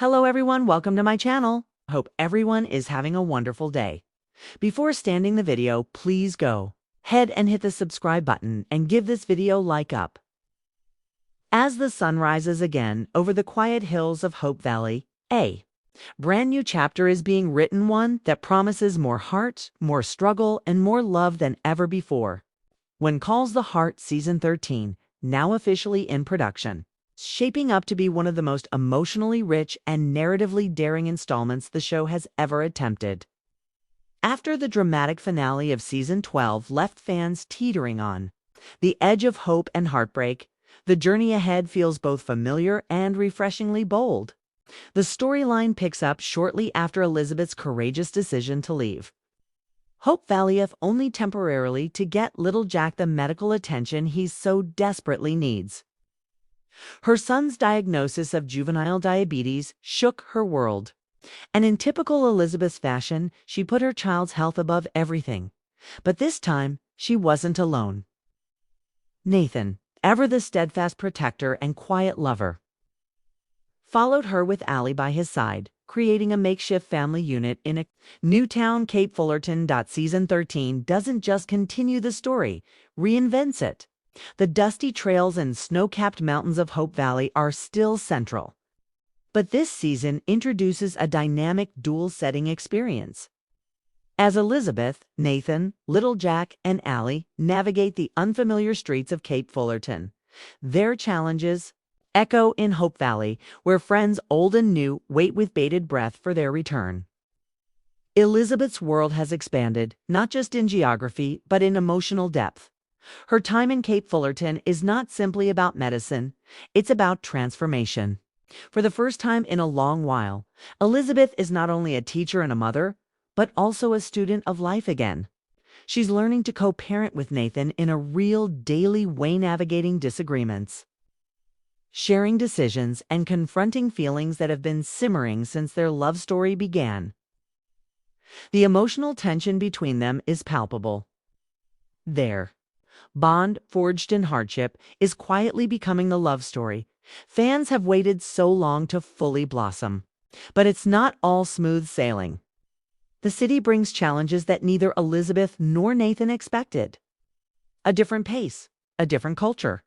Hello everyone, welcome to my channel. Hope everyone is having a wonderful day. Before starting the video, please go ahead and hit the subscribe button and give this video like up. As the sun rises again over the quiet hills of Hope Valley, a brand new chapter is being written, one that promises more heart, more struggle, and more love than ever before. When Calls the Heart Season 13, now officially in production, shaping up to be one of the most emotionally rich and narratively daring installments the show has ever attempted. After the dramatic finale of Season 12 left fans teetering on the edge of hope and heartbreak, the journey ahead feels both familiar and refreshingly bold. The storyline picks up shortly after Elizabeth's courageous decision to leave Hope Valley, if only temporarily, to get little Jack the medical attention he so desperately needs. Her son's diagnosis of juvenile diabetes shook her world, and in typical Elizabeth fashion, she put her child's health above everything. But this time, she wasn't alone. Nathan, ever the steadfast protector and quiet lover, followed her with Allie by his side, creating a makeshift family unit in a new town. Cape Fullerton. Season 13 doesn't just continue the story, reinvents it. The dusty trails and snow-capped mountains of Hope Valley are still central. But this season introduces a dynamic dual-setting experience. As Elizabeth, Nathan, little Jack, and Allie navigate the unfamiliar streets of Cape Fullerton, their challenges echo in Hope Valley, where friends old and new wait with bated breath for their return. Elizabeth's world has expanded, not just in geography, but in emotional depth. Her time in Cape Fullerton is not simply about medicine, it's about transformation. For the first time in a long while, Elizabeth is not only a teacher and a mother, but also a student of life again. She's learning to co-parent with Nathan in a real daily way, navigating disagreements, sharing decisions, and confronting feelings that have been simmering since their love story began. The emotional tension between them is palpable. Their bond, forged in hardship, is quietly becoming the love story fans have waited so long to fully blossom. But it's not all smooth sailing. The city brings challenges that neither Elizabeth nor Nathan expected. A different pace, a different culture,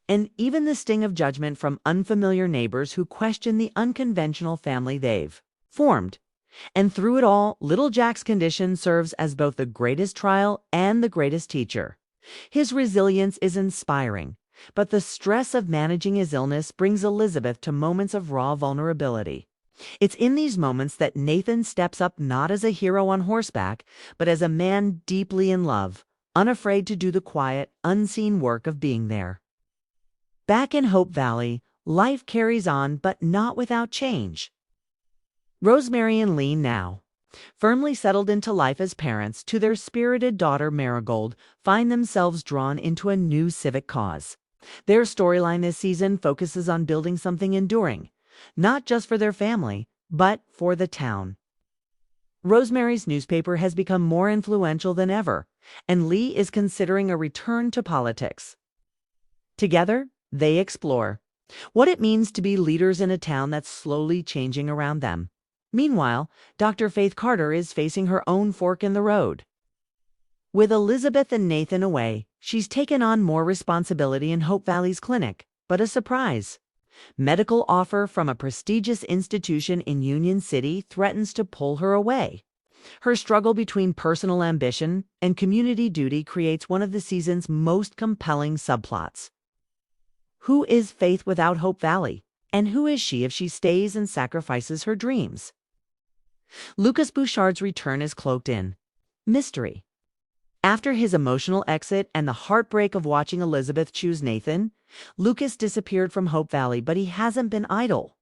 and even the sting of judgment from unfamiliar neighbors who question the unconventional family they've formed. And through it all, little Jack's condition serves as both the greatest trial and the greatest teacher. His resilience is inspiring, but the stress of managing his illness brings Elizabeth to moments of raw vulnerability. It's in these moments that Nathan steps up, not as a hero on horseback, but as a man deeply in love, unafraid to do the quiet, unseen work of being there. Back in Hope Valley, life carries on, but not without change. Rosemary and Lee, now firmly settled into life as parents to their spirited daughter Marigold, find themselves drawn into a new civic cause. Their storyline this season focuses on building something enduring, not just for their family, but for the town. Rosemary's newspaper has become more influential than ever, and Lee is considering a return to politics. Together, they explore what it means to be leaders in a town that's slowly changing around them. Meanwhile, Dr. Faith Carter is facing her own fork in the road. With Elizabeth and Nathan away, she's taken on more responsibility in Hope Valley's clinic, but a surprise medical offer from a prestigious institution in Union City threatens to pull her away. Her struggle between personal ambition and community duty creates one of the season's most compelling subplots. Who is Faith without Hope Valley? And who is she if she stays and sacrifices her dreams? Lucas Bouchard's return is cloaked in mystery. After his emotional exit and the heartbreak of watching Elizabeth choose Nathan, Lucas disappeared from Hope Valley, but he hasn't been idle.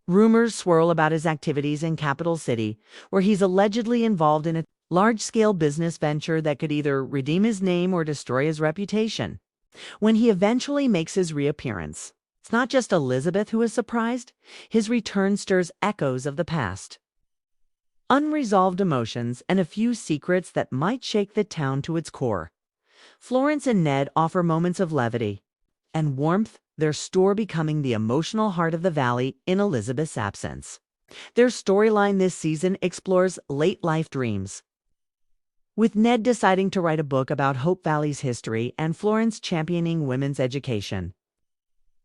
Rumors swirl about his activities in Capital City, where he's allegedly involved in a large-scale business venture that could either redeem his name or destroy his reputation. When he eventually makes his reappearance, it's not just Elizabeth who is surprised. His return stirs echoes of the past, unresolved emotions, and a few secrets that might shake the town to its core. Florence and Ned offer moments of levity and warmth, their store becoming the emotional heart of the valley in Elizabeth's absence. Their storyline this season explores late-life dreams, with Ned deciding to write a book about Hope Valley's history and Florence championing women's education.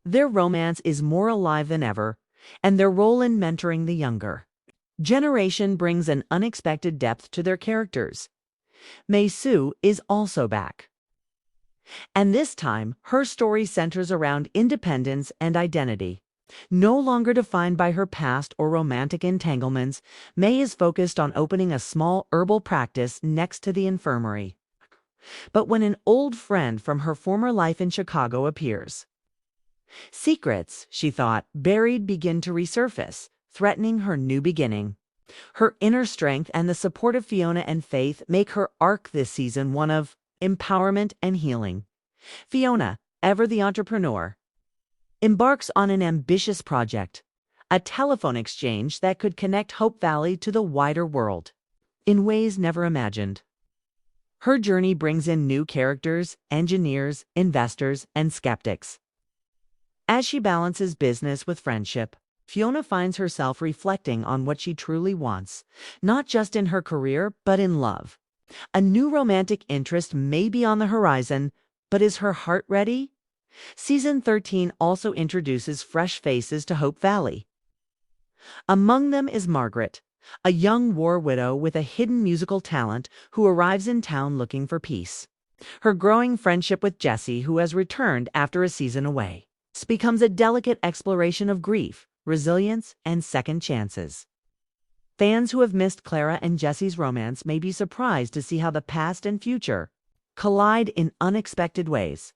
Their romance is more alive than ever, and their role in mentoring the younger generation brings an unexpected depth to their characters. Mei Sou is also back, and this time her story centers around independence and identity. No longer defined by her past or romantic entanglements, Mei is focused on opening a small herbal practice next to the infirmary. But when an old friend from her former life in Chicago appears, secrets, she thought, buried begin to resurface, threatening her new beginning. Her inner strength and the support of Fiona and Faith make her arc this season one of empowerment and healing. Fiona, ever the entrepreneur, embarks on an ambitious project, a telephone exchange that could connect Hope Valley to the wider world in ways never imagined. Her journey brings in new characters, engineers, investors, and skeptics. As she balances business with friendship, Fiona finds herself reflecting on what she truly wants, not just in her career, but in love. A new romantic interest may be on the horizon, but is her heart ready? Season 13 also introduces fresh faces to Hope Valley. Among them is Margaret, a young war widow with a hidden musical talent who arrives in town looking for peace. Her growing friendship with Jesse, who has returned after a season away, becomes a delicate exploration of grief, resilience, and second chances. Fans who have missed Clara and Jesse's romance may be surprised to see how the past and future collide in unexpected ways.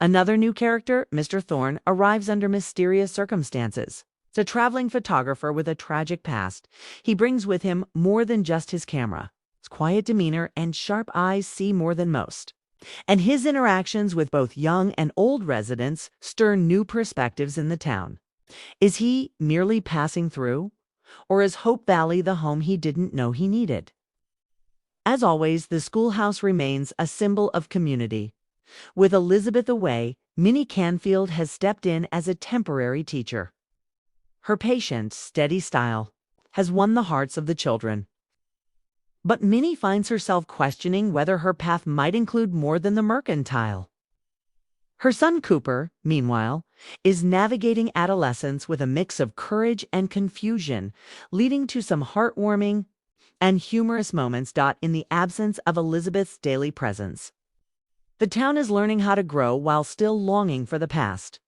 Another new character, Mr. Thorne, arrives under mysterious circumstances. As a traveling photographer with a tragic past, he brings with him more than just his camera. His quiet demeanor and sharp eyes see more than most. And his interactions with both young and old residents stir new perspectives in the town. Is he merely passing through? Or is Hope Valley the home he didn't know he needed? As always, the schoolhouse remains a symbol of community. With Elizabeth away, Minnie Canfield has stepped in as a temporary teacher. Her patient, steady style has won the hearts of the children. But Minnie finds herself questioning whether her path might include more than the mercantile. Her son Cooper, meanwhile, is navigating adolescence with a mix of courage and confusion, leading to some heartwarming and humorous moments. In the absence of Elizabeth's daily presence, the town is learning how to grow while still longing for the past.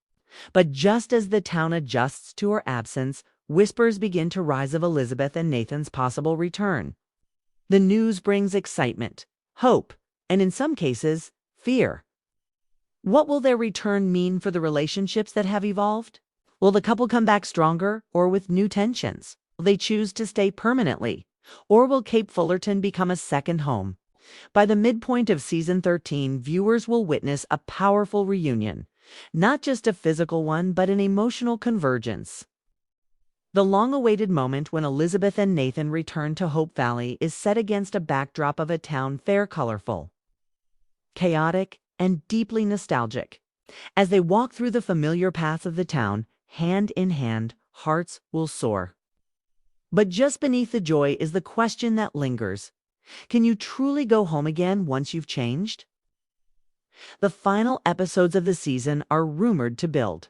But just as the town adjusts to her absence, whispers begin to rise of Elizabeth and Nathan's possible return. The news brings excitement, hope, and in some cases, fear. What will their return mean for the relationships that have evolved? Will the couple come back stronger or with new tensions? Will they choose to stay permanently? Or will Cape Fullerton become a second home? By the midpoint of Season 13, viewers will witness a powerful reunion, not just a physical one, but an emotional convergence. The long-awaited moment when Elizabeth and Nathan return to Hope Valley is set against a backdrop of a town fair colorful, chaotic, and deeply nostalgic. As they walk through the familiar paths of the town, hand in hand, hearts will soar. But just beneath the joy is the question that lingers. Can you truly go home again once you've changed? The final episodes of the season are rumored to build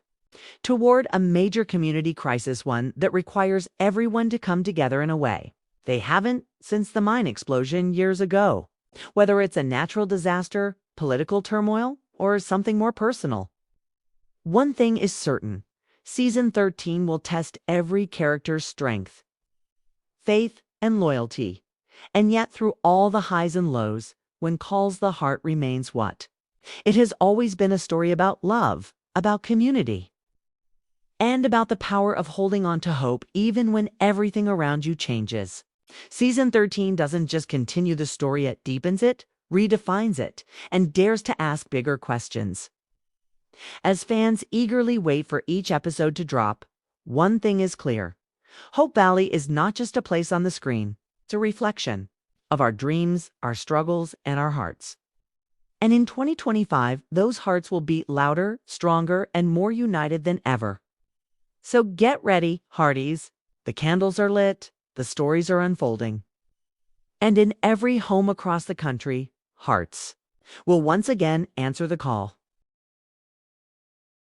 toward a major community crisis, one that requires everyone to come together in a way they haven't since the mine explosion years ago. Whether it's a natural disaster, political turmoil, or something more personal. One thing is certain, Season 13 will test every character's strength, faith, and loyalty. And yet, through all the highs and lows, when calls the heart remains what? It has always been a story about love, about community, and about the power of holding on to hope even when everything around you changes. Season 13 doesn't just continue the story, it deepens it, redefines it, and dares to ask bigger questions. As fans eagerly wait for each episode to drop, one thing is clear. Hope Valley is not just a place on the screen. It's a reflection of our dreams, our struggles, and our hearts. And in 2025, those hearts will beat louder, stronger, and more united than ever. So get ready, hearties. The candles are lit, the stories are unfolding. And in every home across the country, hearts will once again answer the call.